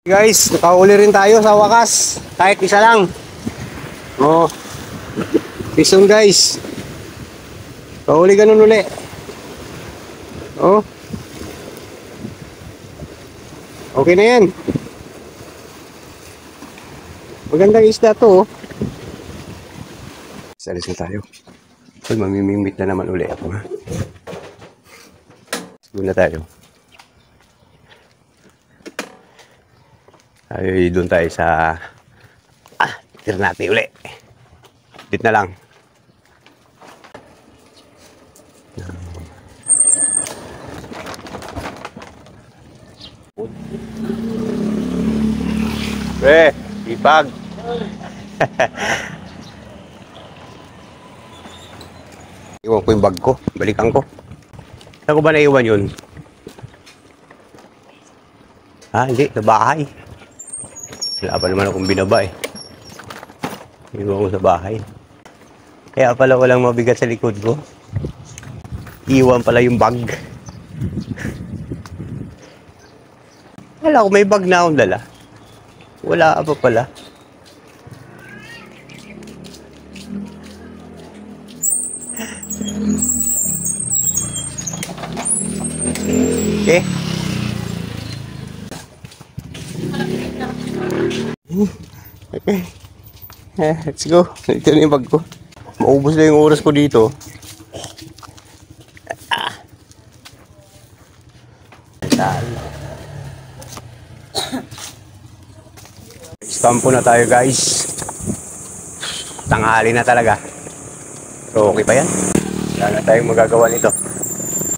Guys, nakauli rin tayo sa wakas. Kahit isa lang. Oh. Pisong guys. Nakauli ganun uli. Oh. Okay na yan. Magandang isda to. Salis na tayo. Uy, mamimimit na naman uli ako ha. Siguro na tayo. Ay, doon tayo sa Ternate uli. Dit na lang. Ipag. Iwan ko yung bag ko. Balikan ko. Saan ko ba naiwan yun? Hindi. Sa bahay. Wala pa naman akong binaba eh. Iwan ko sa bahay. Kaya pala walang mabigat sa likod ko. Iwan pala yung bag. Wala ko, may bag na akong dala. Wala pa pala. Okay. Okay. Let's go. Ito na yung bag ko. Maubos na yung oras ko dito. Stampo na tayo guys. Tanghali na talaga. So okay pa yan. Wala na tayong magagawa nito.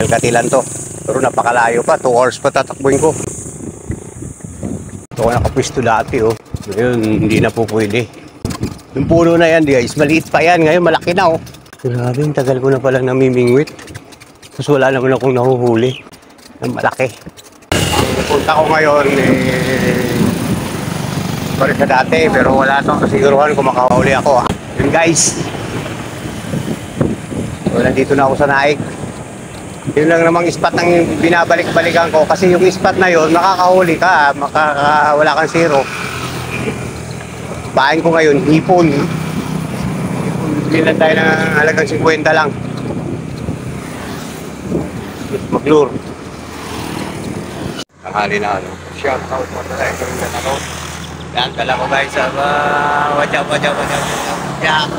Katilan to. Pero napakalayo pa. 2 hours pa tatakbuhin ko. Ito ko nakapwisto dati oh. Ngayon hindi na po pwede. Yung puno na yan guys, maliit pa yan. Ngayon malaki na oh. Grabe, tagal ko na palang namimingwit. Tapos wala naman akong nahuhuli. Ang malaki. Ang punta ko ngayon balik sa dati, pero wala itong kasiguruhan kung makahuli ako. Yun guys. So nandito na ako sa Naik. Yun lang namang spot ang binabalik-balikan ko. Kasi yung spot na yun, makakahuli ka, wala kang zero. Bahain ko ngayon, hipon. Bilan tayo ng halagang 50 lang. Mag-lure. Tanghali na ano. Shout out mo na tayo. Yan, kala ko guys. Watch out. Yeah.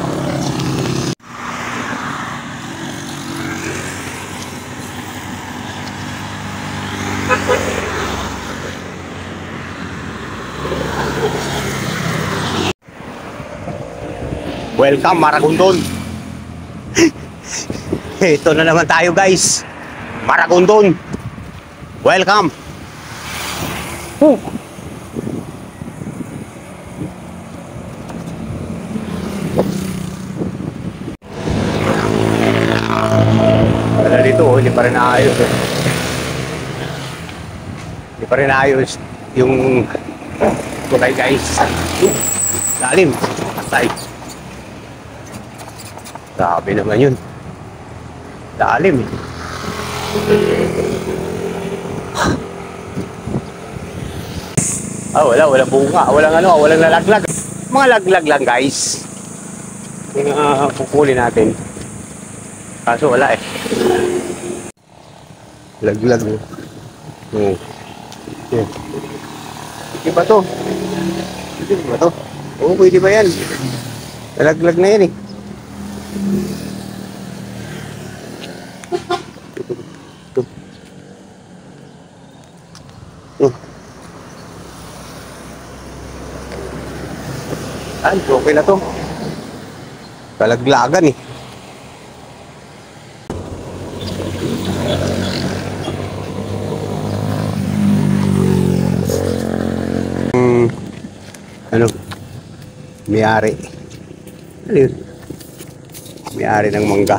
Welcome Maragondon. Ito na naman tayo guys. Maragondon. Welcome. Wala dito, hindi pa rin naayos eh. Hindi pa rin naayos yung kulay guys. Lalim. Patay. Grabe naman yun. Lalim eh. Walang bunga. Walang lalaglag. Mga laglag lang guys. Yung kukulin natin. Kaso wala eh. Laglag eh. Yeah. Pwede ba to? Oo, pwede ba yan? Laglag na yan eh. Okay na to. Kalaglagan eh. May-ari. Ano yun? May-ari ng mangga.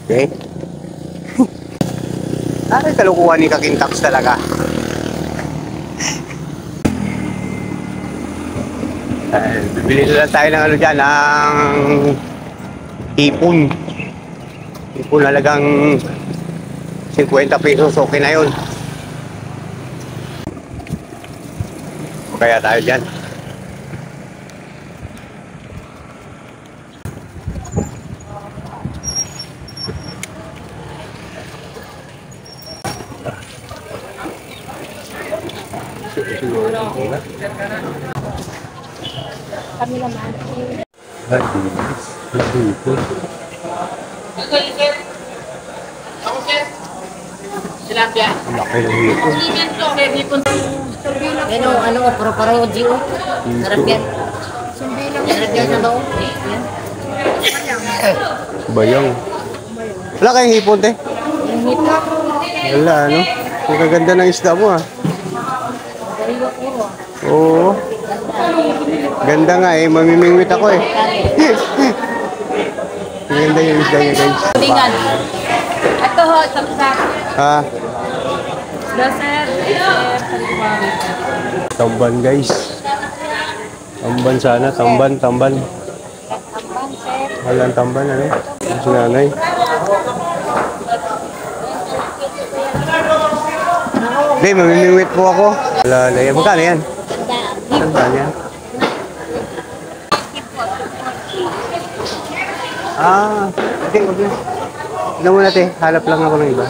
Okay? Ay, kalukuhan ni Kakintax talaga. Bibili na lang tayo ng ano dyan, ng hipon. Hipon halagang 50 pesos, okay na yun. kaya tayo dyan. Kami naman. Ano, paro-paro, Gio. Sarap yan. Sarap yan sa loob. Yan. Bayong. Wala kayong hipon, te? Yung hip-hop. Wala, ano? Ang kaganda ng isda mo, ah. Oo. Ganda nga, eh. Mamimingwit ako, eh. Ang ganda yung isda niya, guys. Tulingan. Ito ho, sapsap. Ah, Doser. tamban, guys. Tamban sana, tamban. Walang tamban, ano? Si nanay. Hindi, mamimingwit po ako. Wala na yan. Magkano yan? Saan yan? Ah, hindi, wag na. Tignan mo natin, halap lang ako ng iba.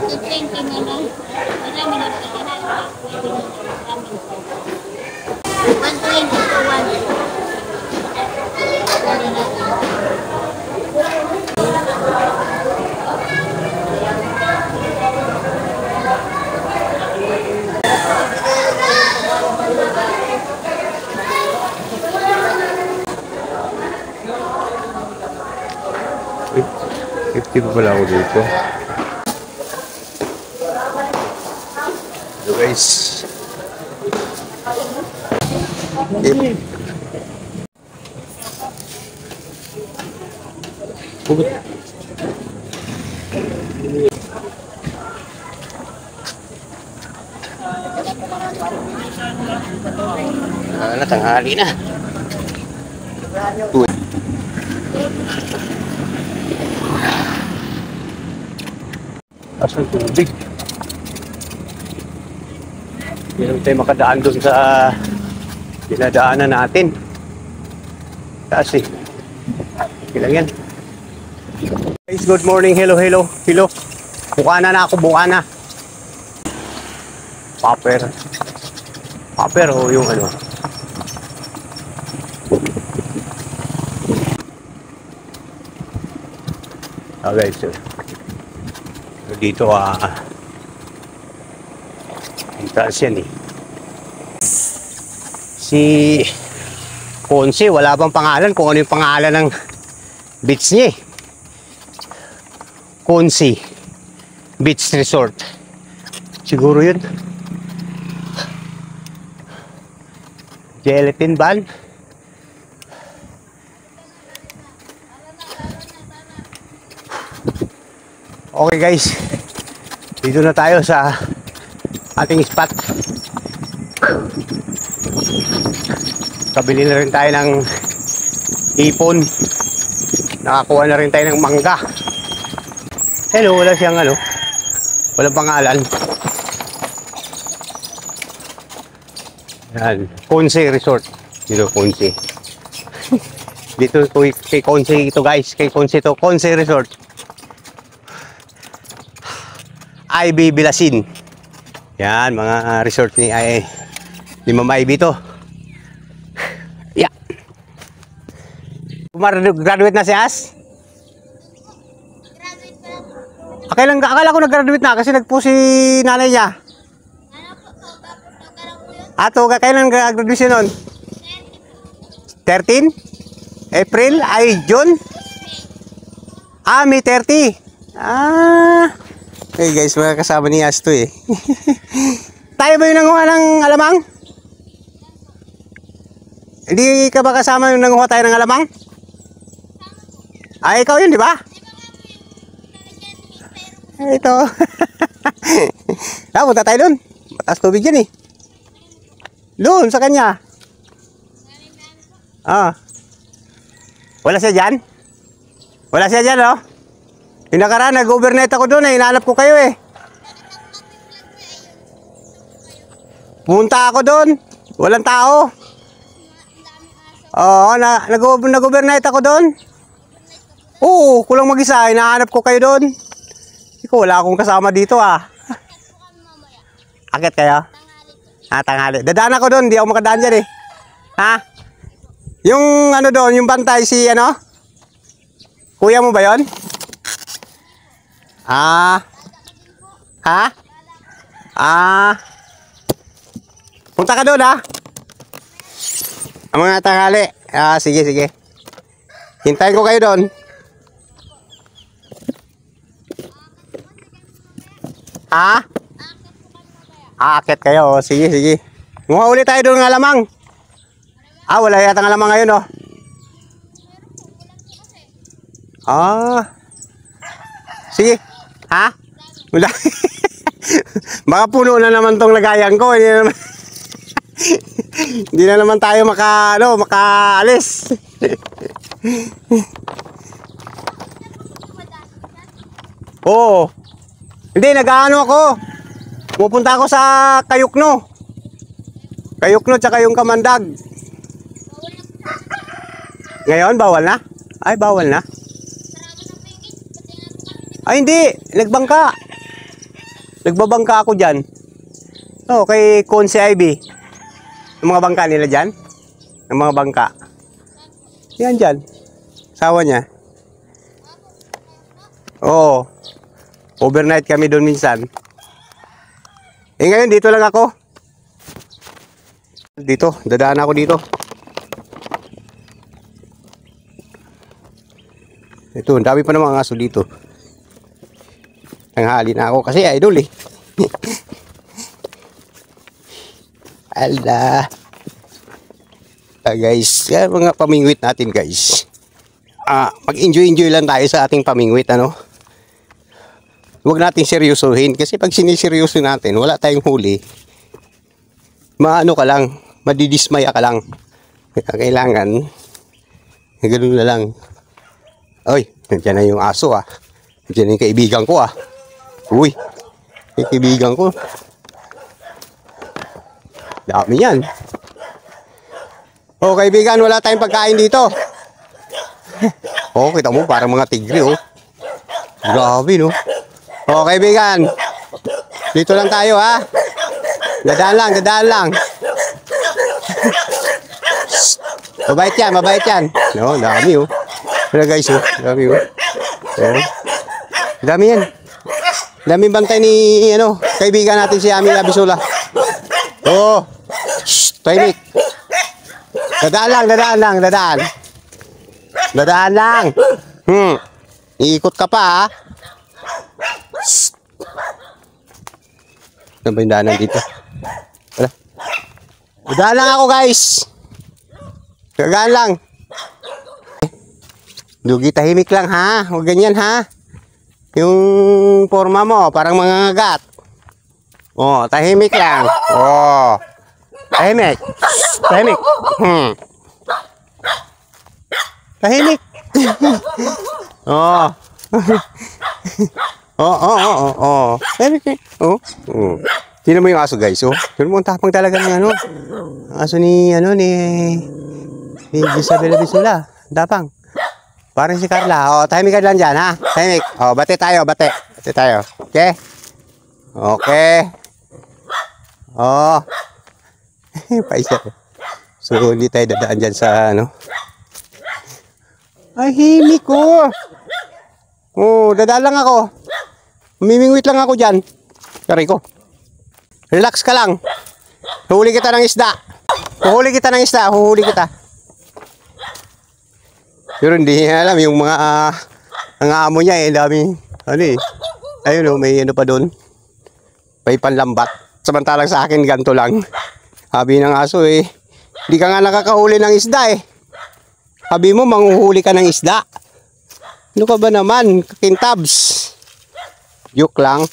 Wait, 50 pa pala ako dito. So guys. Pugot. Tanghali na. Asan tubig? Hindi naman tayo makadaan doon sa dinadaanan natin. Kasi, ilang yan. Guys, good morning. Hello. Buka na ako, buka na. Paper o yung ano. Okay, so dito ang taas yan, eh. Si Conce, wala bang pangalan kung ano yung pangalan ng beach niya, eh. Conce Beach Resort. Siguro yun. Gelatin Ban. Okay guys, dito na tayo sa ating spot. Kabili na rin tayo ng ipon. Nakakuha na rin tayo ng mangga. Hello, wala siyang ano, walang pangalan. Yan, Conce Resort. Dito Conce. Dito kay Conce ito guys, kay Conce to, Conce Resort. IB Bilasin. Yan, mga resort ni Ma'am IB to. Yeah. Graduate na si As? Akala ko nag-graduate na kasi nagpo si nanay niya. Ato, kailan nag-graduation nun? 13? April? Ay, June? Ah, May 30. Ah. Hey guys, mga kasama ni As to, eh. Tayo ba yung nanguha ng alamang? Hindi ka ba kasama yung nanguha tayo ng alamang? Ay, ikaw yun, di ba? Ito. Punta tayo dun. Mataas tubig yan, eh. Doon, sa kanya. Ah. Wala siya dyan? Wala siya dyan, oh. Yung nakaraan, nag-overnight ako doon, eh. Hinahanap ko kayo, eh. Pumunta ako doon. Walang tao. Oo, nag-overnight ako doon. Oo, kulang mag-isa. Hinahanap ko kayo doon. Ikaw, wala akong kasama dito ah. Akit kayo? Tanghali. Dadaan ako doon, di ako makadaan dyan eh. Ha? Yung ano doon, yung bantay si ano? Kuya mo ba yon? Ha? Punta ka doon ha? Ang mga tanghali. Sige. Hintayin ko kayo doon. Ha? Aakit kayo. Sige. Muha ulit tayo doon ng alamang. Wala yata ng alamang ngayon oh. Sige. Ha? Wala. Baka puno na naman tong lagayan ko. Hindi na naman tayo makaalis. Oo. Hindi, nag-aano ako. Pupunta ako sa Kayukno. Tsaka yung Kamandag. Ngayon, bawal na? Ay, bawal na. Ay, hindi. Nagbabangka ako dyan. Kay Konse Ivy. Yung mga bangka nila dyan. Yung mga bangka. Yan dyan. Sawa niya. Oo. Overnight kami doon minsan. Ngayon dito lang ako. Dito, dadaan ako dito. Ito, ang dami pa ng mga aso dito. Tanghali na ako kasi idol eh. Ala. Guys, yan mga pamingwit natin guys. Mag-enjoy lang tayo sa ating pamingwit ano. Huwag nating seryosohin kasi pag siniseryoso natin, wala tayong huli. Maano ka lang, madidismaya ka lang. Kailangan, ganun na lang. Oy, nandiyan na yung aso ah. Nandiyan na yung kaibigan ko ah. Uy, yung kaibigan ko. Dami yan. Kaibigan, wala tayong pagkain dito. Kita mo, parang mga tigre oh. Grabe no. Kaibigan. Dito lang tayo ha. Dadaan lang. Mabait yan. No, dami oh. Ano guys oh. Dami oh. Dami yan. Daming bantay ni kaibigan natin si Ami Abisula. Tahimik. Dadaan lang. Iikot ka pa ha. Ano ba yung daanan dito? Wala. Dadaan lang ako guys. Gagaan lang. Dugi, tahimik lang ha. Huwag ganyan ha. Yung forma mo parang mangangagat. Tahimik lang. Tahimik. Tahimik. Tingnan mo yung aso guys. Tingnan mo ang tapang talaga ng aso ni Isabel Abisula. Tapang. Parang si Carla. Tahimik ka lang dyan ha. Tahimik. Bate tayo. Okay? Paisa. So hindi tayo dadaan dyan sa Ay, himik ko. Dadaan lang ako. Mimingwit lang ako dyan. Kari ko. Relax ka lang. Huhuli kita ng isda. Huhuli kita. Pero hindi alam yung mga ang amo niya dami. Ayun may pa doon. May panlambat. Samantalang sa akin ganito lang. Sabi ng aso hindi ka nga nakakahuli ng isda Sabi mo manghuhuli ka ng isda. Ano ka ba naman? Kakintabs. Joke lang.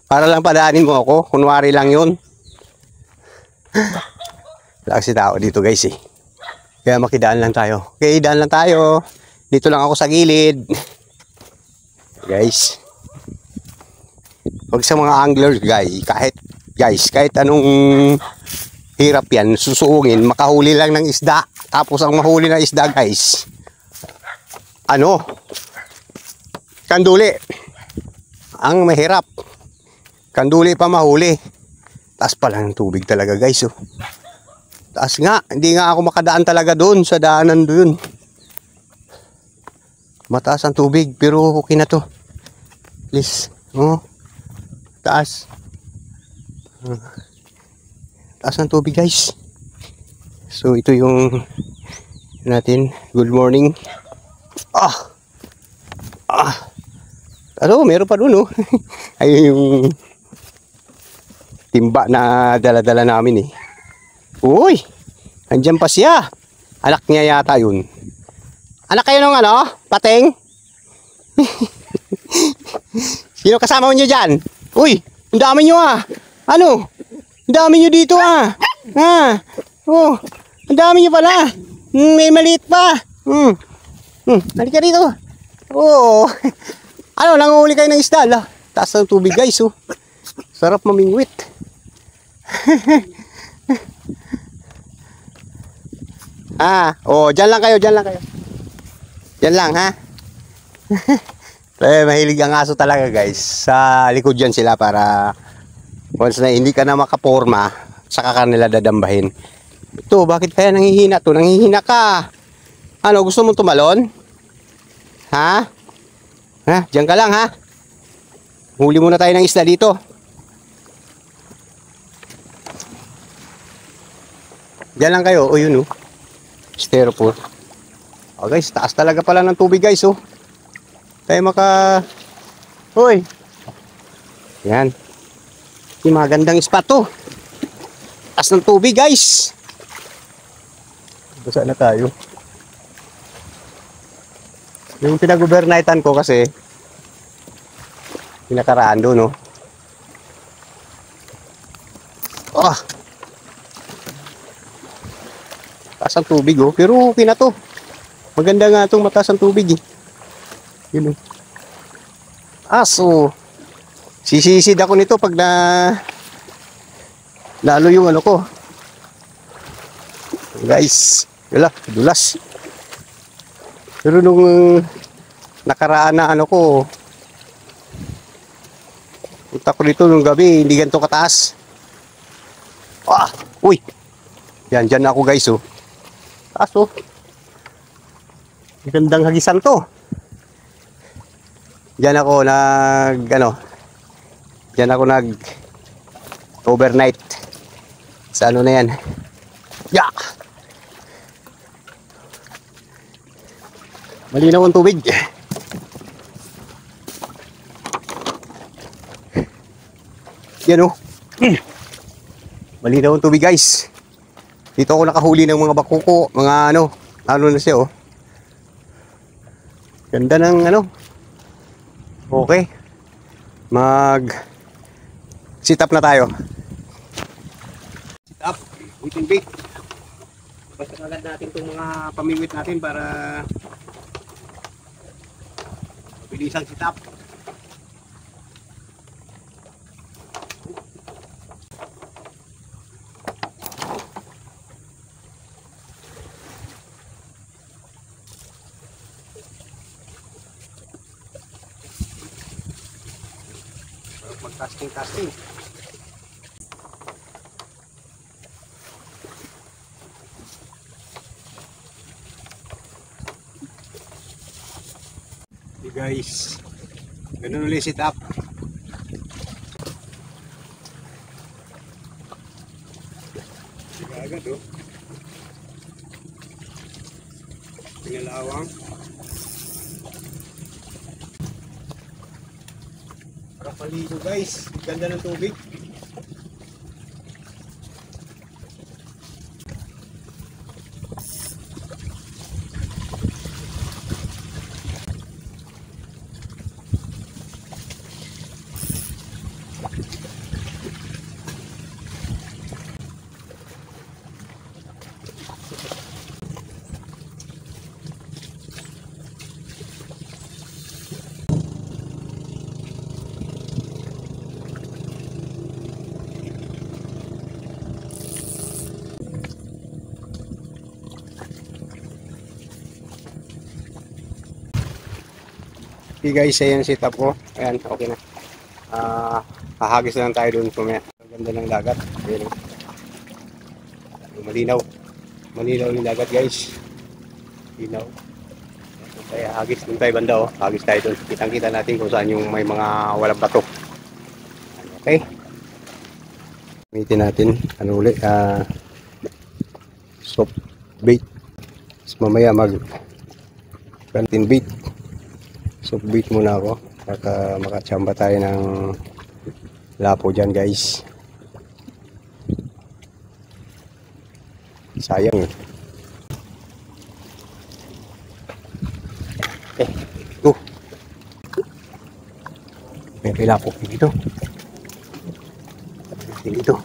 Para lang padaanin mo ako. Kunwari lang yun. Wala kasi tao dito guys Kaya makidaan lang tayo. Dito lang ako sa gilid. Guys. Huwag sa mga anglers guys. Kahit anong hirap yan. Susuungin, makahuli lang ng isda. Tapos ang mahuli ng isda, guys, ano? Kanduli. Ang mahirap. Kanduli pa mahuli. Taas pa lang ng tubig talaga, guys. Oh. Taas nga. Hindi nga ako makadaan talaga doon sa daanan doon. Mataas ang tubig, pero okay na to. Please. Oh. Taas. Taas ng tubig, guys. So ito yung natin. Good morning. Ano, meron pa dun, oh. Ayun yung timba na dala-dala namin, eh. Uy, andyan pa siya. Anak niya yata yun. Anak kayo nung ano? Pating? Sino kasama nyo dyan? Uy, ang dami nyo, ah. Ano? Ang dami nyo dito, ah. Oh, ang dami nyo pala. May maliit pa. Halika dito. Oh. Ano, nanguhuli kayo ng isda, lah. Taas ng tubig, guys, oh. Sarap mamingwit. Dyan lang kayo, dyan lang kayo. Dyan lang, ha? Mahilig ang aso talaga, guys. Sa likod dyan sila para once na hindi ka na makaporma, saka ka nila dadambahin. Ito, bakit kaya nangihina to? Nangihina ka. Ano, gusto mong tumalon? Ha? Diyan ka lang, ha? Huli muna tayo ng isda dito. Diyan lang kayo. O, yun, oh. Styrofoam. Oh, guys, taas talaga pala ng tubig, guys, oh. Tayo Hoy. Yan. Yung magandang spot to. Taas ng tubig, guys. Basa na tayo. Yung pinag-overnightan ko kasi pinakaraan doon, no? Taas ang tubig, oh. Pero okay na to. Maganda nga itong mataas ang tubig, eh. Yun, oh. So sisisid ako nito pag lalo yung ano ko. Guys, wala, dulas. Pero nung nakaraan na ano ko, punta ko dito nung gabi, hindi ganito kataas. Uy! Dyan ako, guys, oh. Taas, oh. Gandang hagisan to. Dyan ako overnight. Sa ano na yan. Malinaw ang tubig. Yan, oh. Malinaw ang tubig, guys. Dito ako nakahuli ng mga bakuko, mga ano na siya, oh. Ganda ng ano. Okay. Sit up na tayo. Sit up. Waiting bait. Basta agad natin itong mga pamingwit natin para mabilisang sit up. Mag-casting. Hey guys, ganun ulit sit up. Agad, oh. Pinalawang. Para paligo, guys. Ganda ng tubig. Okay guys, ayan yung setup ko. Ayan, okay na. Hahagis na lang tayo doon kumaya. Ang ganda ng dagat. Ayan, oh. Malinaw. Malinaw yung dagat guys. Malinaw. Kaya hagis doon tayo banda, oh. Hagis tayo doon. Kitang-kita natin kung saan yung may mga walang bato. Okay. Gamitin natin. Ano ulit? Soft bait. Tapos mamaya content bait. Soft bait muna ako. Baka makachamba tayo ng lapo dyan guys. Sayang eh. Ito. May lapo dito. Dito. Dito.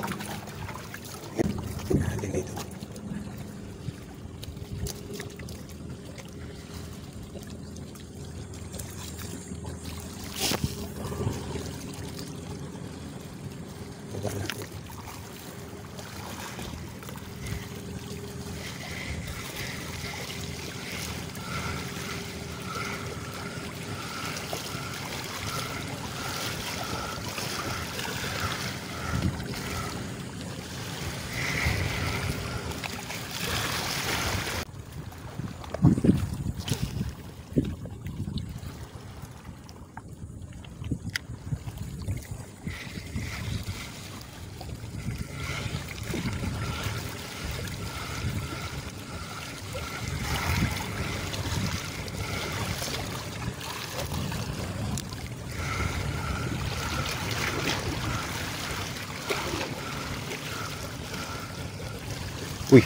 Uy,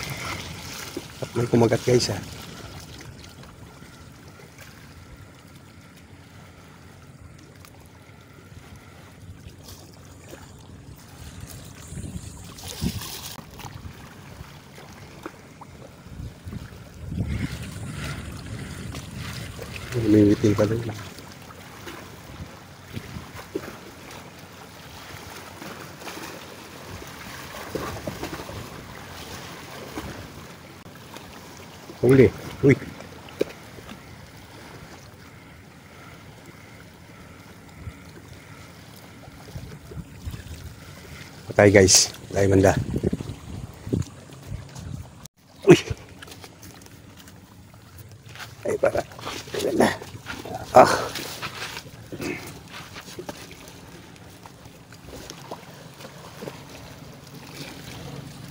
may kumagat guys ha. Umiwitil pa doon. Huli. Uy. Patay guys. Patay banda. Uy. Ay para. Ayan na. Ah.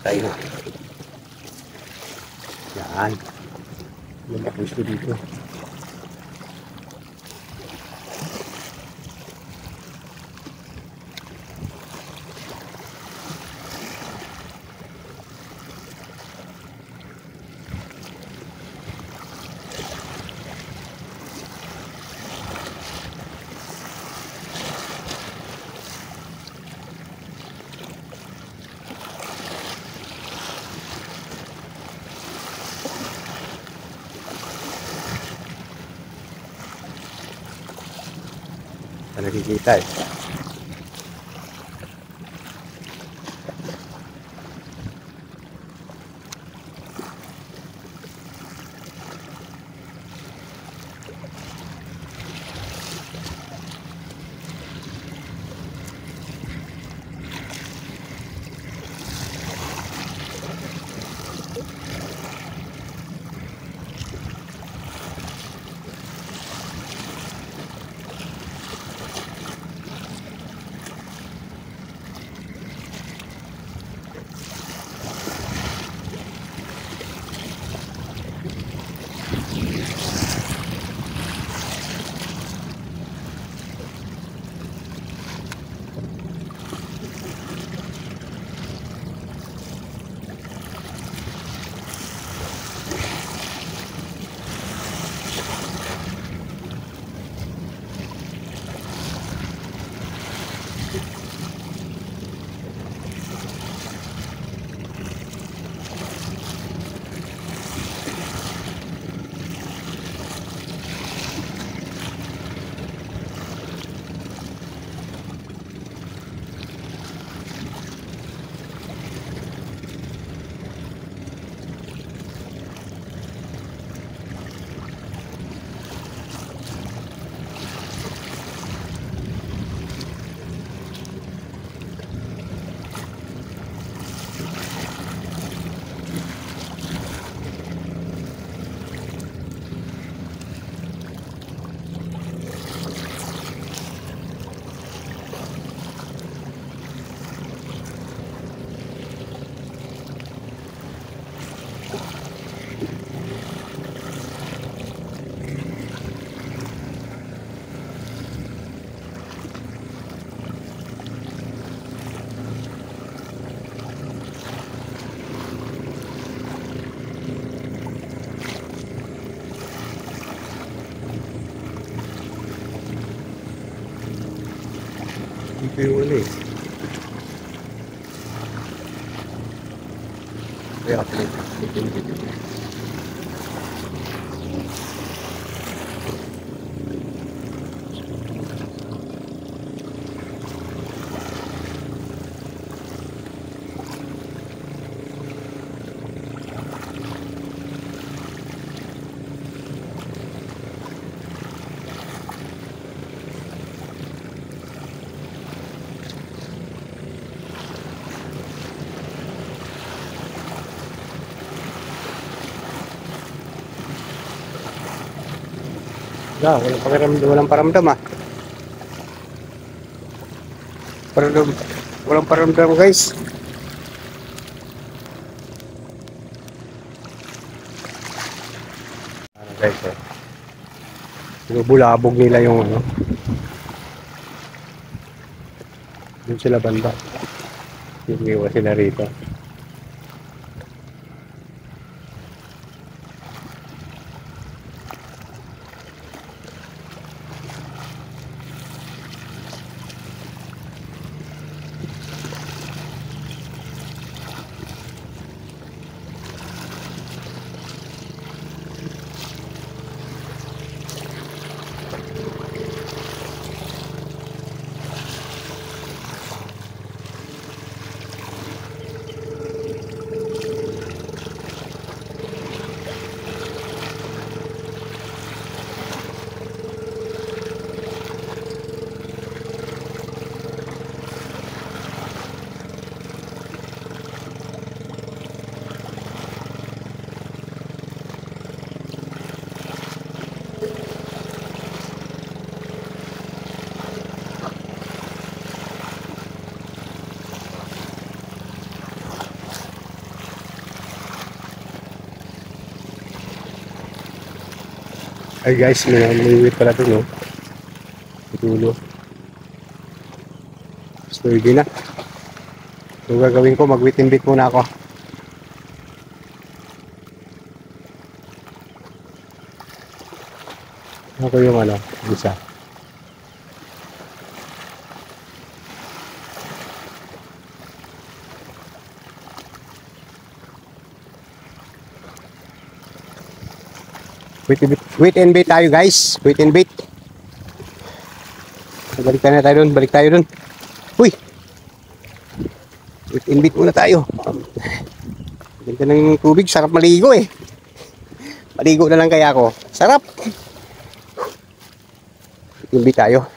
Tayo na. Yan. Yung pwesto dito. Nakikita eh. Yung ano eh. Kaya ako. Walang paramdam ah. Walang paramdam guys. Ano guys eh. Binubulabog nila yung ano. Doon sila banda. Iiwas sila rito. Ay guys, may ulit pala dun, no? Dulo. So, hindi na. So, gagawin ko, mag-wait and bait muna ako. Ako yung ano, isa. Wait and bait tayo guys. Wait and bait. Balik tayo na tayo dun. Balik tayo dun. Uy! Wait and bait muna tayo. Ganda ng tubig. Sarap maligo eh. Maligo na lang kaya ako. Sarap! Wait and bait tayo.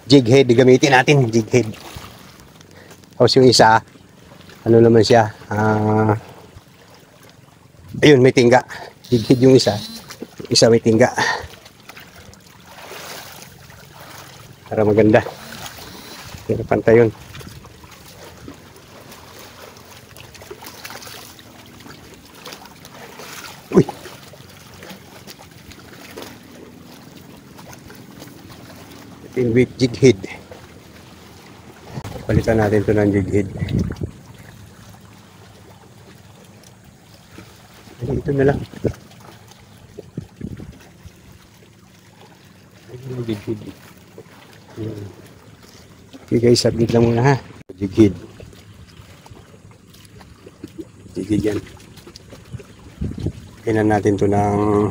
Jig head. Gamitin natin. Jig head. Tapos yung isa, ano naman siya? Ayun, may tingga. Jig head yung isa. Isa may tingga. Para maganda. Pero pantay yun. Uy! Ito yung weak jig head. Palitan natin ito ng jig head. Ito na lang. Jig head. Okay guys, update lang muna ha. Jig head. Jig head yan. Kainan natin to ng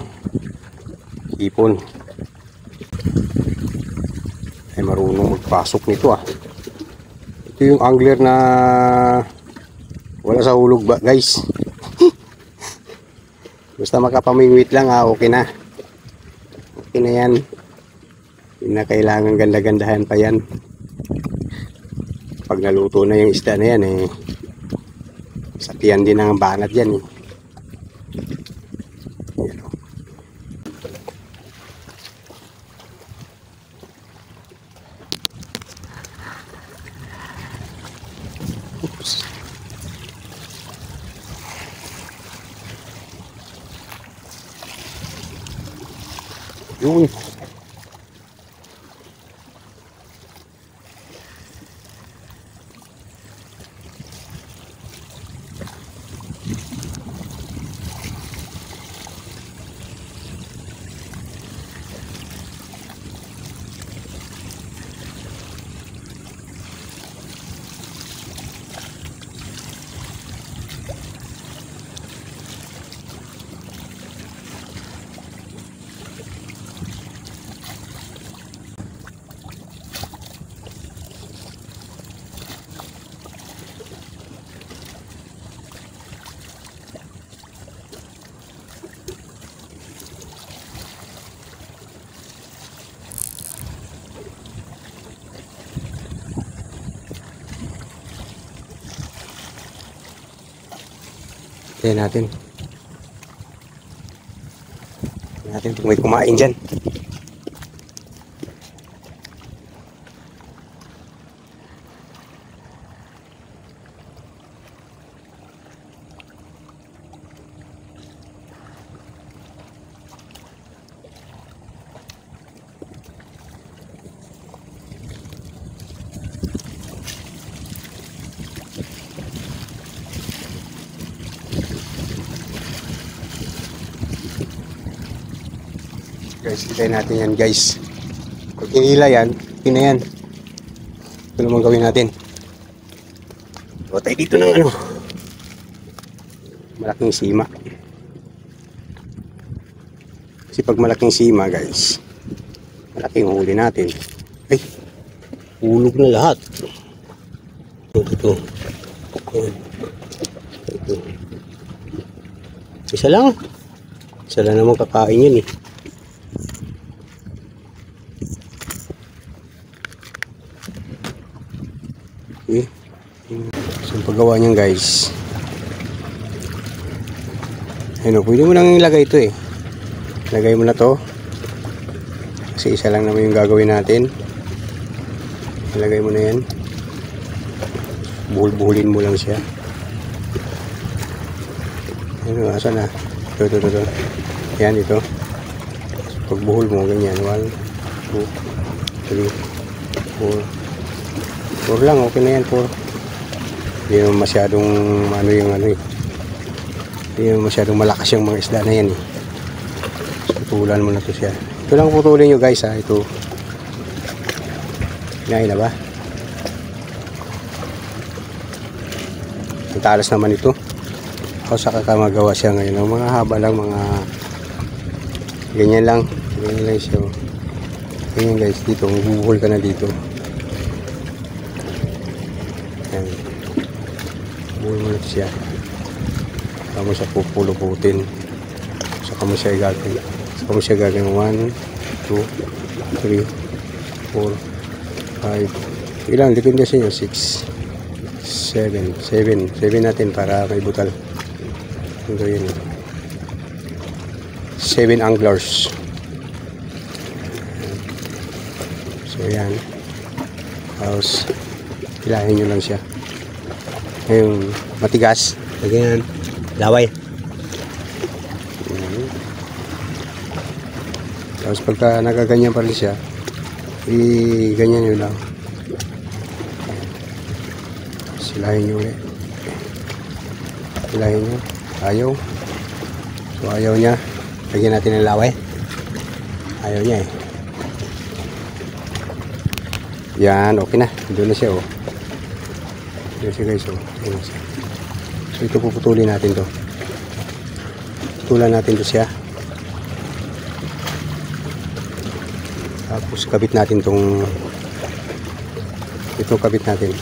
hipon. Ay marunong magpasok nito ah. Ito yung angler na wala sa hulog ba guys. Basta makapamingwit lang ah, okay na. Okay na yan. Hindi na kailangan ganda-gandahan pa yan. Pag naluto na yung isda na yan eh, sapian din ang banat yan eh. Yan, oh. Oops. Yun. Tignan natin. Tignan natin kung may kumain dyan. Guys, hintayin natin yan guys. Pag hinila yan, na yan. Ito naman gawin natin. Tayo dito ng ano, malaking sima. Kasi pag malaking sima guys, malaking huli natin. Ay, hulog na lahat. Ito. Isa lang. Isa lang naman kakain yun eh. Okay. So, ang paggawa niyan guys, ayun, pwede mo nang ilagay ito eh. Lagay mo na to kasi isa lang naman yung gagawin natin. Ilagay mo na yan, buhul-buhulin mo lang siya. Ayun, asa na? Ito. Yan, ito. Pagbuhul mo ganyan, 1, 2, 3, 4 lang, okay na yan, 4. Hindi naman masyadong hindi naman masyadong malakas yung mga isda na yan eh. Putulan mo na to siya. Ito lang putulin nyo guys ha, ito. Kinain na ba? Ang talas naman ito. O saka ka magawa siya ngayon. Mga haba lang, mga ganyan lang siya. Ganyan guys, dito, mabuhul ka na dito. Yan. Buhol mo na siya. Saka mo siya pupuluputin. Saka mo siya gagawin. 1, 2, 3, 4, 5. Ilang? Depende sa inyo. 6, 7 natin para may butal. Ito yun. 7 anglers. So yan. Tapos hilahin nyo lang siya. Ngayon, matigas. Lagyan, laway. Tapos pagka nagaganyan pa rin siya, i-ganyan nyo lang. Silahin nyo ulit. Silahin nyo. Ayaw. So ayaw niya. Lagyan natin ng laway. Ayaw niya eh. Yan, okay na. Doon na siya oh. Yan siya guys oh. Yan siya. So ito puputulin natin to. Putulan natin to siya. Tapos kabit natin tong ito kabit natin.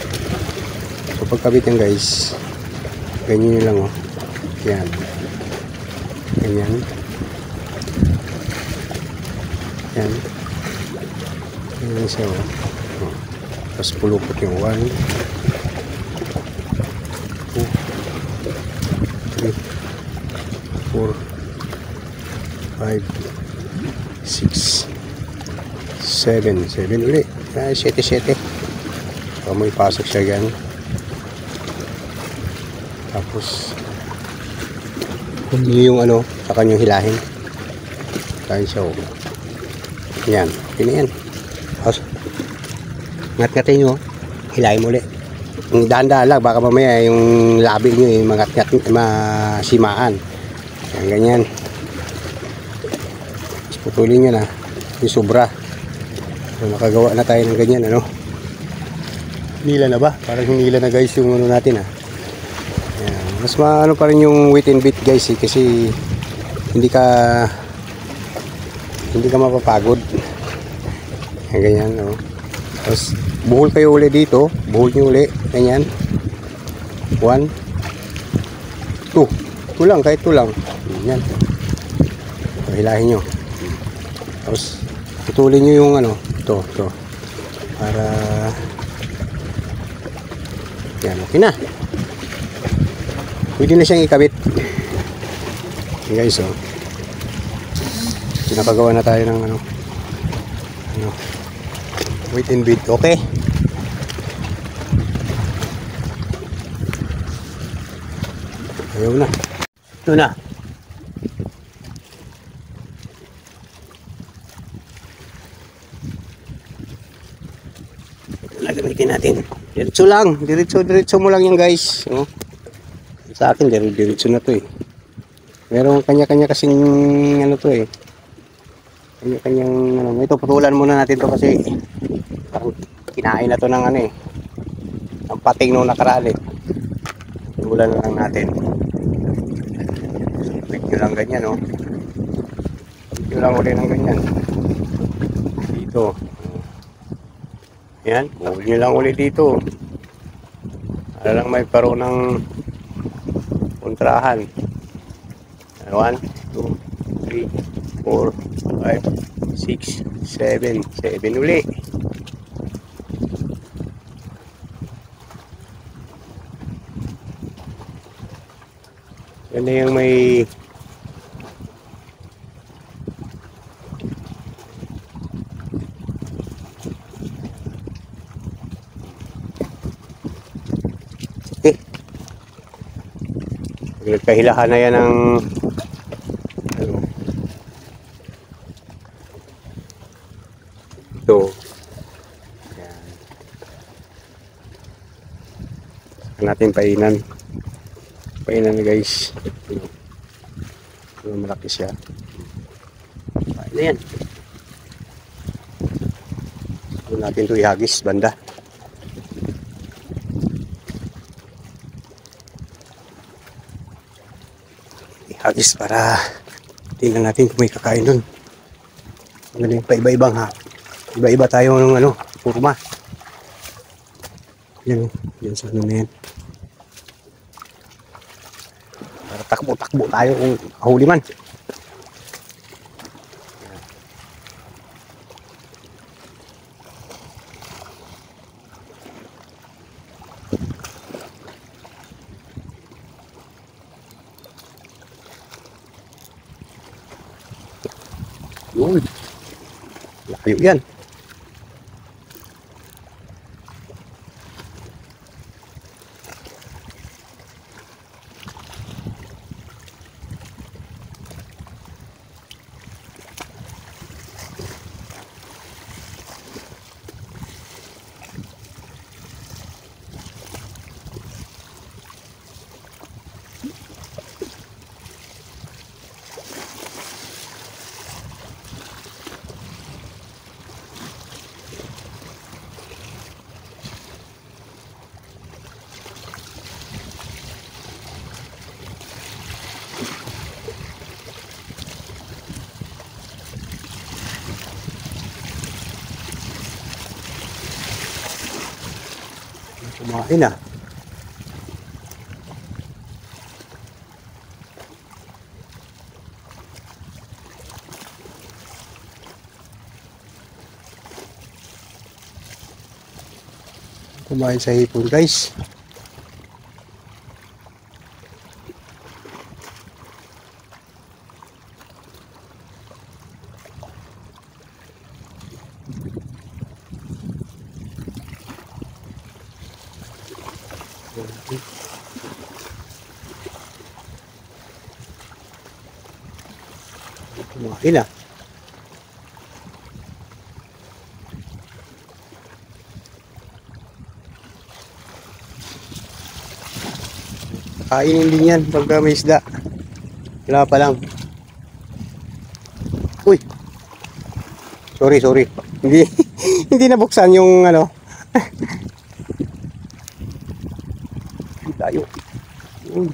So pag kabit yan guys, ganyan nyo lang oh. Yan. Ganyan. Yan. Ganyan siya oh. Tapos pulupot yung 1, 2, 3, 4, 5, 6, 7 ulit. 7. So may pasok siya yan. Tapos hindi yung ano sa kanyang hilahin. Kain siya oh. Yan. Yan. Tapos ngat-ngatin nyo, hilahin mo ulit. Dahan-dahan lang, baka mamaya yung labi nyo mangat-ngat, masimaan. Yan, ganyan. Tapos putulin nyo na yung sobra. So, nakagawa na tayo ng ganyan, ano. Hinila na ba? Parang hinila na guys yung ano natin, ha. Yan. Mas maano pa rin yung weight and bait guys, eh, kasi hindi ka mapapagod. Yan, ganyan, no. Tapos buhol kayo uli dito, buhol nyo uli, ganyan. 1, 2, tulang, kahit tulang. Yan. So, hilahin nyo. Tapos putulin nyo yung ano, ito. Para yan, okay na. Pwede na siyang ikabit. Okay guys, oh. Pinapagawa na tayo ng ano, weight and bead. Okay. Ayaw na. Ito na. Ito na gamitin natin. Diretso lang. Diretso mo lang yan guys. Oh. Sa akin, diretso na to eh. Meron kanya-kanya kasing ano to eh. Kanya-kanyang ano. Ito, putulan muna natin to kasi parang kinain na to ng ano eh. Ang pating nung nakaraan eh. Putulan lang natin. Pit nyo lang ganyan oh. Pit nyo lang ulit ng ganyan. Dito. Yan. Pull nyo lang ulit dito. Para lang may paro ng kontrahan. 1, 2, 3, 4, 5, 6, 7. 7 uli. Yan na yung may nagkahilahan na yan ng ano, ito yan. Saka natin painan na guys. Ito malaki siya. Pain na yan. Ito natin ito ihagis banda. Hagis para tingnan natin kung may kakain nun. Magaling pa iba-ibang ha. Iba-iba tayo ng ano, kurma. Yan, yan sa ano na yan. Para takbo-takbo tayo kung huli man. Yun. Layo yan. Kumain na. Kumain sa hipon guys. Kumain na. Kainin din yan pagka may isda. Wala pa lang. Uy. Sorry. Hindi hindi nabuksan yung ano. Tayo. Uy.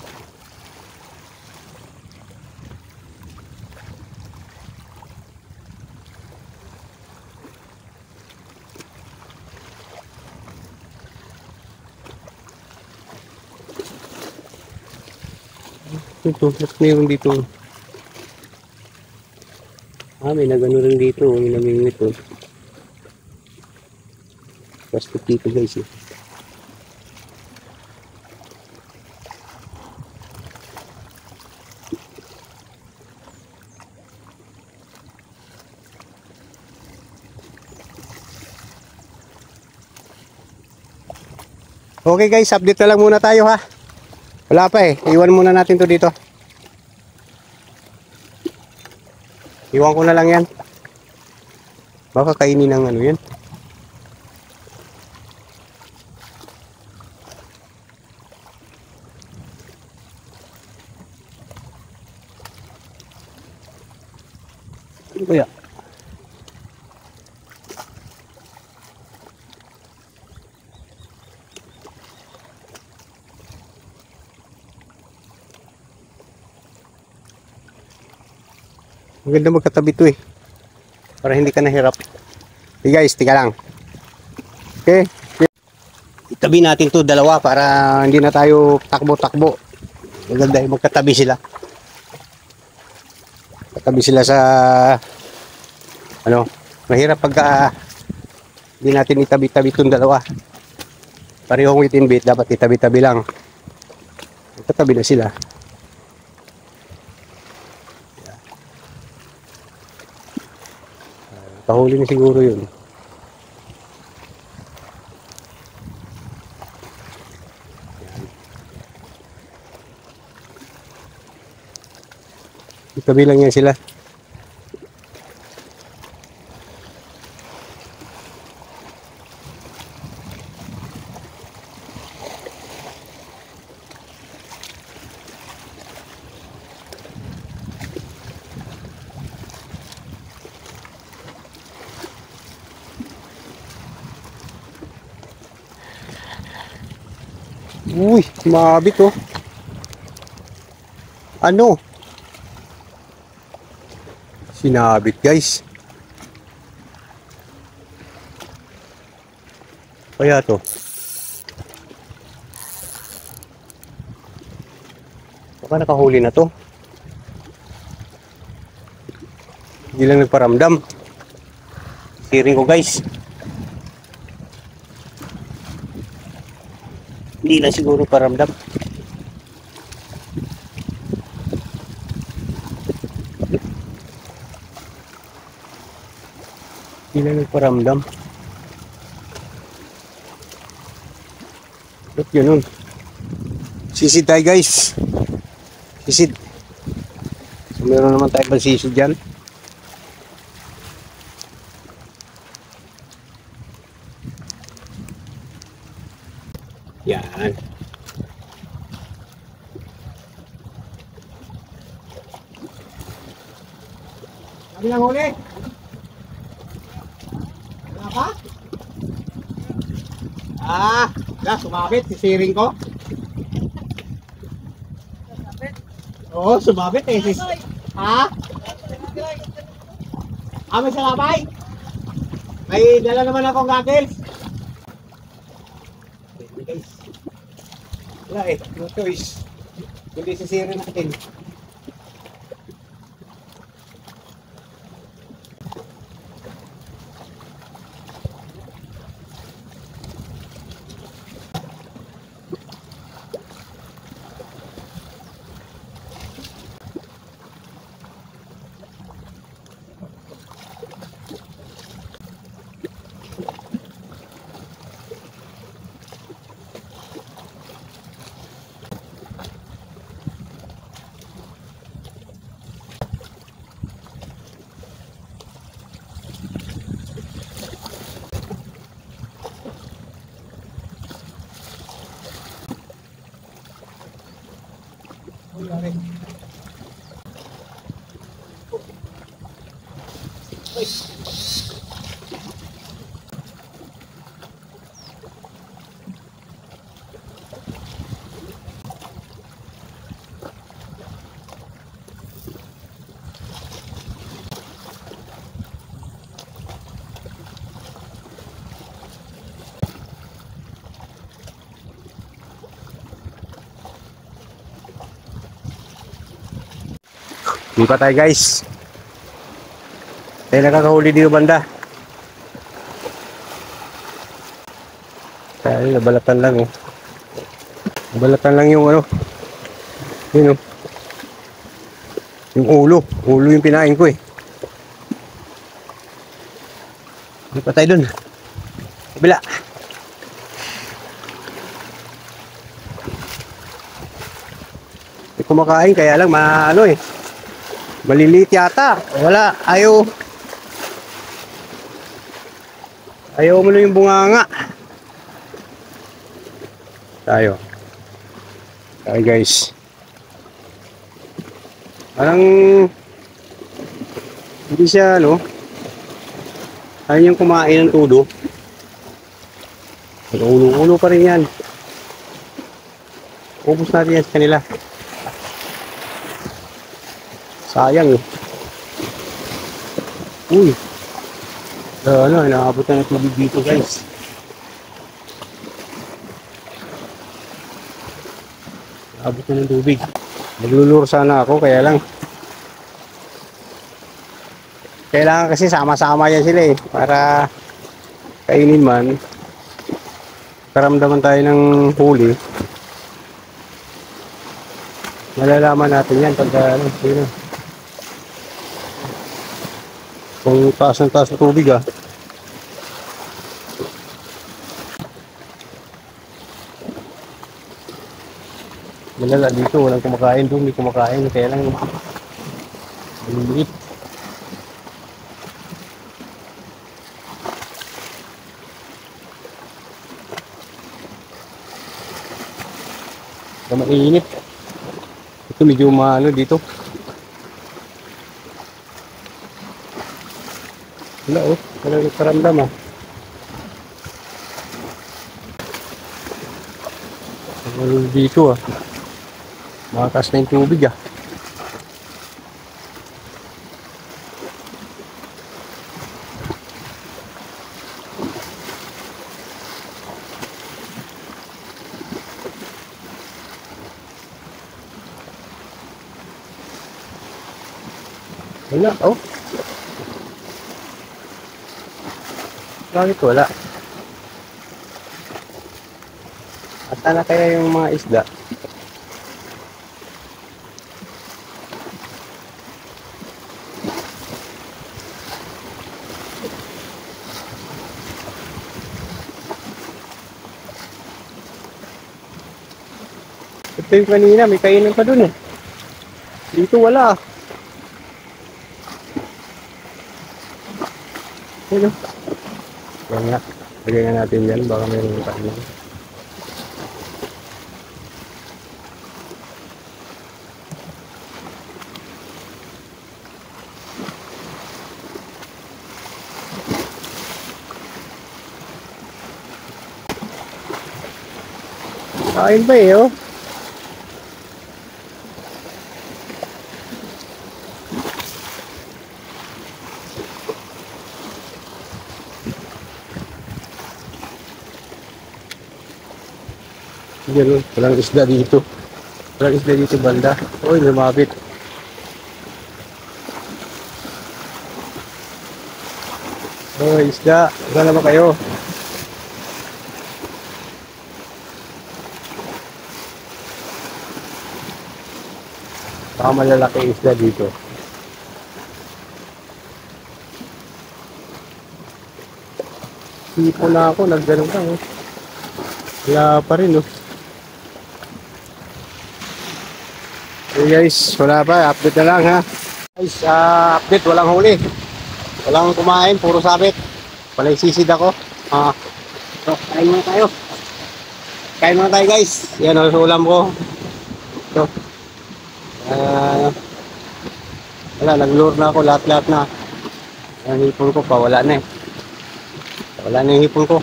Ito, mayroon dito. May nagano rin dito. May namingwit oh. Plastic dito guys eh. Okay guys, update na lang muna tayo ha. Wala pa eh. Iwan muna natin to dito. Iwan ko na lang yan. Baka kainin ng ano yan. Ano kaya? Maganda magkatabi to eh. Para hindi ka nahirap. Okay guys, tika lang. Okay. Itabi natin to dalawa para hindi na tayo takbo-takbo. Maganda yung magkatabi sila. Katabi sila sa ano, mahirap pagka hindi natin itabi-tabi itong dalawa. Parehong within bait, dapat itabi-tabi lang. Katabi na sila. Kahuli na siguro yun. Itabi lang yan sila. Uy, mabit oh. Ano? Sinabit guys. Kaya to. Baka nakahuli na to. Hindi lang nagparamdam. Siring ko guys. Hindi lang siguro paramdam. Hindi lang nagparamdam. Ba't yun? Sisid tayo guys. Sisid. So, meron naman tayo pang sisid dyan. Yan. Kami lang huli. Wala pa? Sumabit. Sisiring ko. Oo, sumabit eh. Ha? May salabay? May dala naman akong goggles. Guys. Wala eh, no choice. Hindi sisirin natin. Hindi pa tayo guys. Tayo nakakahuli dito banda. Tayo nabalatan lang oh. Nabalatan lang yung ano. Yun oh. Yung ulo. Ulo yung pinain ko eh. Hindi pa tayo dun. Kabila. May kumakain, kaya lang, ano eh. Maliliit yata. Wala, ayaw. Ayaw mo lang yung bunganga. Tayo. Tayo guys. Parang hindi siya ano. Ayaw niyang kumain ng tudo. Ulo-ulo pa rin yan. Ubus natin yan sa kanila. Sayang eh. Uy. Ano, inaabot na ng tubig dito guys. Inaabot na ng tubig. Magluluro sana ako, kaya lang. Kailangan kasi sama-sama yan sila eh. Para kainin man. Karamdaman tayo ng huli. Malalaman natin yan pag ano, yun. Kung taas ng tubig ah. Malala dito, walang kumakain doon, may kumakain, kaya lang maliliit. Mainit. Ito medyo maano dito. Wala oh, wala nagkaramdam ah. Wala dito ah. Makakas na yung tubig ah. Wala oh. Bakit wala? Ata na kaya yung mga isda? Ito yung kanina, may kainan pa dun eh. Dito wala. Ano? Yan nga. Lagyan natin yan, baka mayroon kainan. Kain ba eh oh? Yan, walang isda dito. Walang isda dito banda. Uy, lumapit. Uy, isda. Wala naman kayo. Baka malalaki isda dito. Sipo na ako, nagganong ka oh. Wala pa rin oh. Okay guys, wala pa, update na lang ha. Guys, update, walang huli. Walang kumain, puro sabit. Walang sisid ako. So, kain muna tayo. Kain muna tayo guys. Yan ang ulam ko. So, wala, nag-lure na ako, lahat-lahat na. Ang hipon ko pa, wala na eh. Wala na yung hipon ko.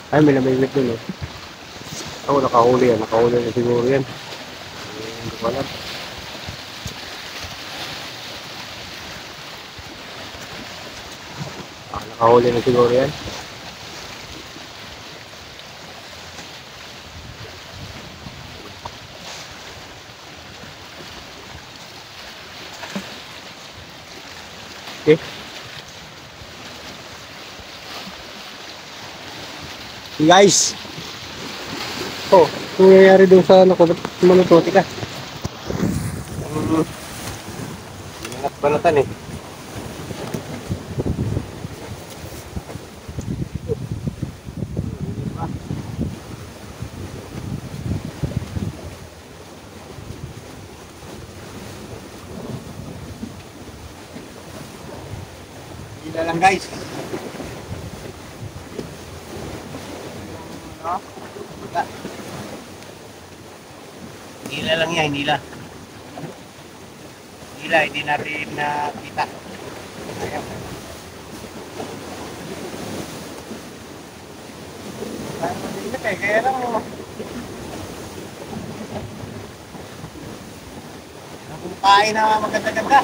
Ay, may lamiglit dun eh. Ako, nakahuli na siguro yan. Hindi ko alam. Nakahuli na siguro yan. Okay. Hey guys. Oh, ano nangyayari doon sa manutote ka? Ingat banatan eh. Hila lang guys. No? Hila lang yan, hila. Hila, hindi natin nakita. Ayan. Kaya lang kumakain na maganda-ganda.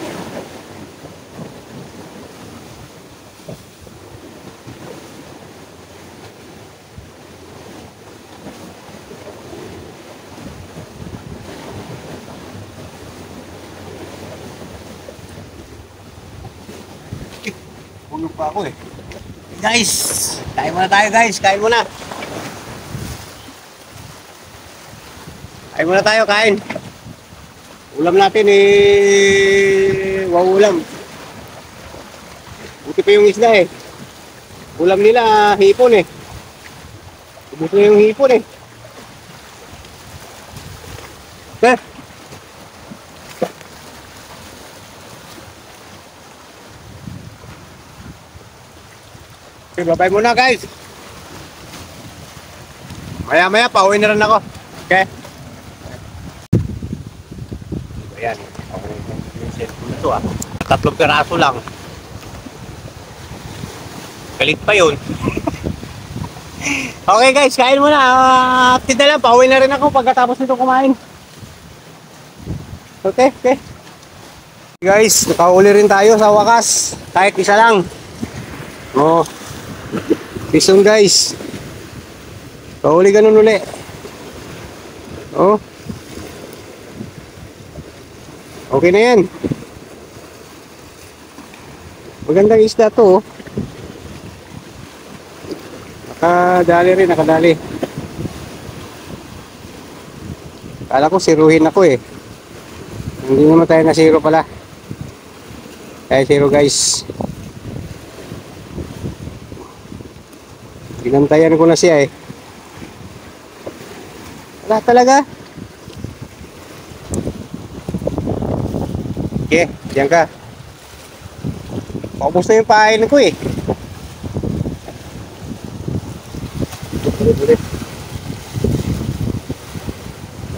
Bulog pa ako eh. Guys, kain muna tayo guys, kain muna. Kain muna tayo, kain. Ulam natin eh, wow ulam. Buti pa yung isda eh. Ulam nila, hipon eh. Buti na yung hipon eh. Eh? Okay, bye-bye muna guys. Maya-maya, pauwi na rin ako. Okay? Ayan. Yung cellphone ito ah. 3 piraso lang. Galit pa yun. Okay guys, kain muna. Update na lang, pauwi na rin ako pagkatapos nito kumain. Okay, okay. Guys, nakauli rin tayo sa wakas. Kahit isa lang. Oh. Pison guys. Kauli ganun uli. Oh. Okay na yan. Magandang isda to. Oh. Nakadali rin, nakadali. Kala ko siruhin ako eh. Hindi naman tayo na zero pala. Kaya zero guys. Binantayan ko na siya eh. Wala talaga. Okay, diyan ka. Paubos na yung pain ko eh. Ulit.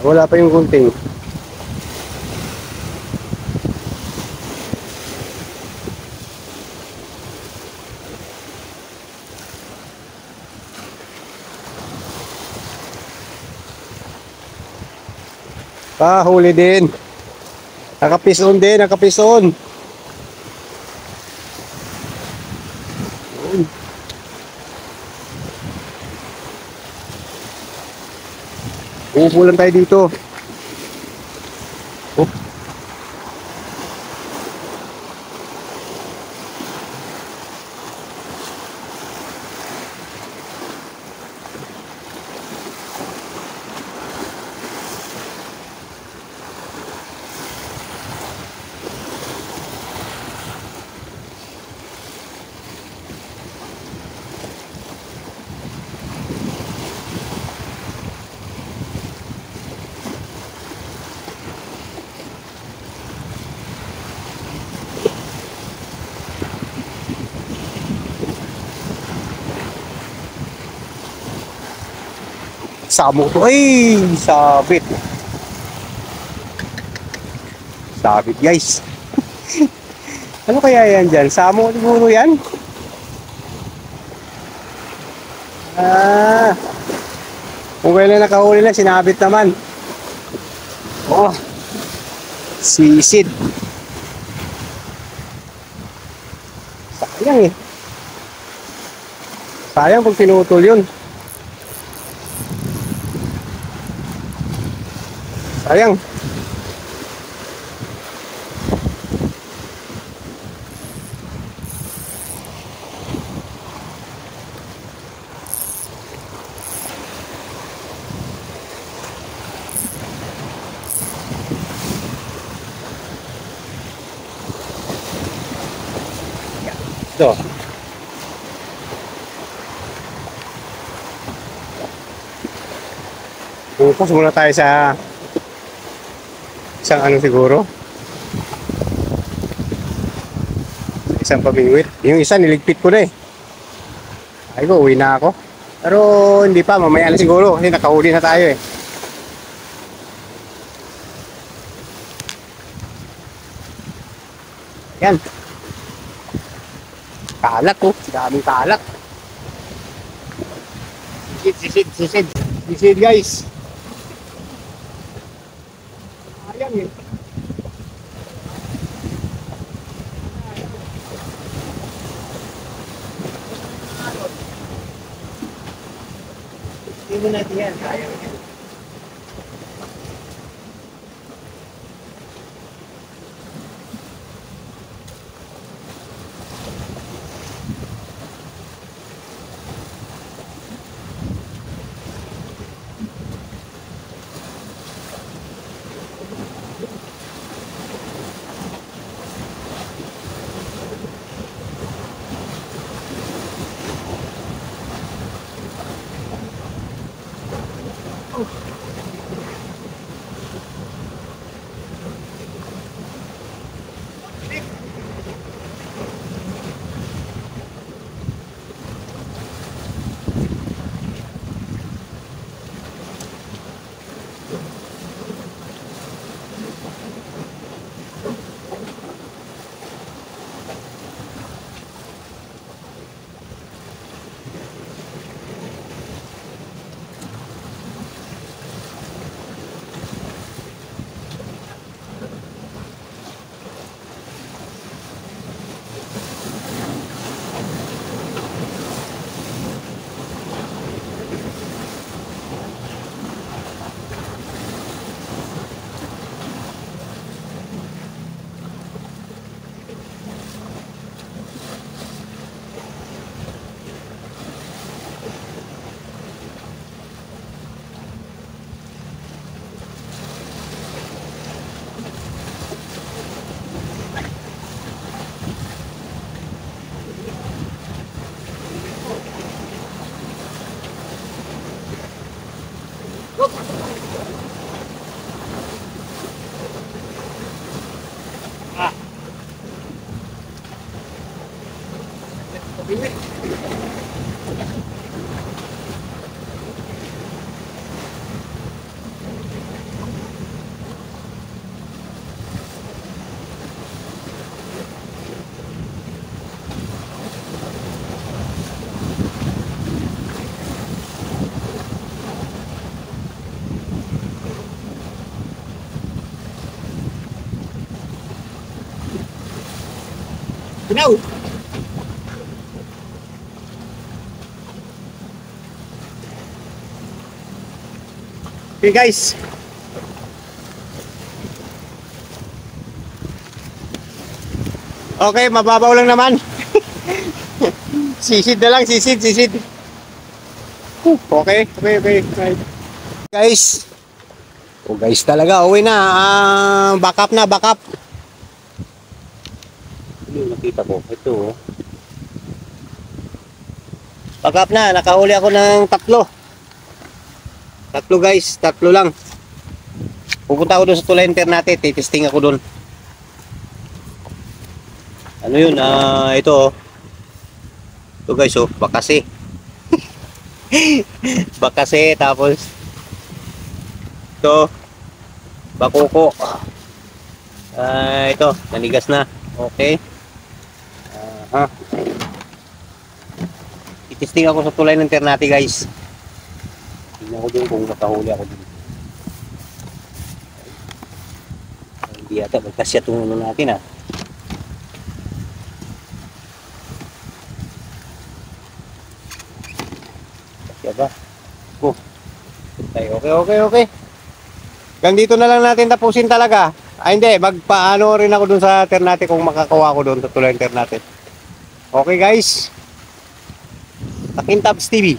Wala pa yung gunting. Huli din. Nakapison din, nakapison. Uupulan tayo dito. Oh. Samo to. Ay, sabit. Sabit guys. Ano kaya yan dyan? Samo siguro yan? Kung kailan nakahuli na, sinabit naman. Oh, sisid. Sayang eh. Sayang pag pinutol yun. Sayang. Ito. Focus muna tayo sa isang ano siguro. Isang pabiwit. Yung isa niligpit ko na eh. Ay ko, uwi na ako. Pero hindi pa, mamaya na siguro kasi nakahuli na tayo eh. Yan. Kalak ko, daming kalak. Sisid guys. Ayan eh. Hindi mo natin yan. Ayaw yan. No. Okay guys. Okay, mababaw lang naman. Sisid na lang, sisid. Okay. Guys. Oh guys talaga, uwi na. Back up. Nakita ko, ito oh. Back up na, nakahuli ako ng tatlo guys, tatlo lang. Pupunta ako doon sa tulay natin, titesting ako doon. Ano yun, ito oh. Ito guys oh, bakase. Bakase, tapos ito bakuko. Ito, nanigas na. Okay. Itesting ako sa tulay ng Ternate guys. Tingnan ko din kung nakahuli ako din. Hindi yata magkasya itong ano natin Kasya ba? Okay. Hanggang dito na lang natin tapusin talaga. Hindi, magpaano rin ako dun sa Ternate kung makakawa ko dun sa tulay ng Ternate. Okay guys. Takintabs TV.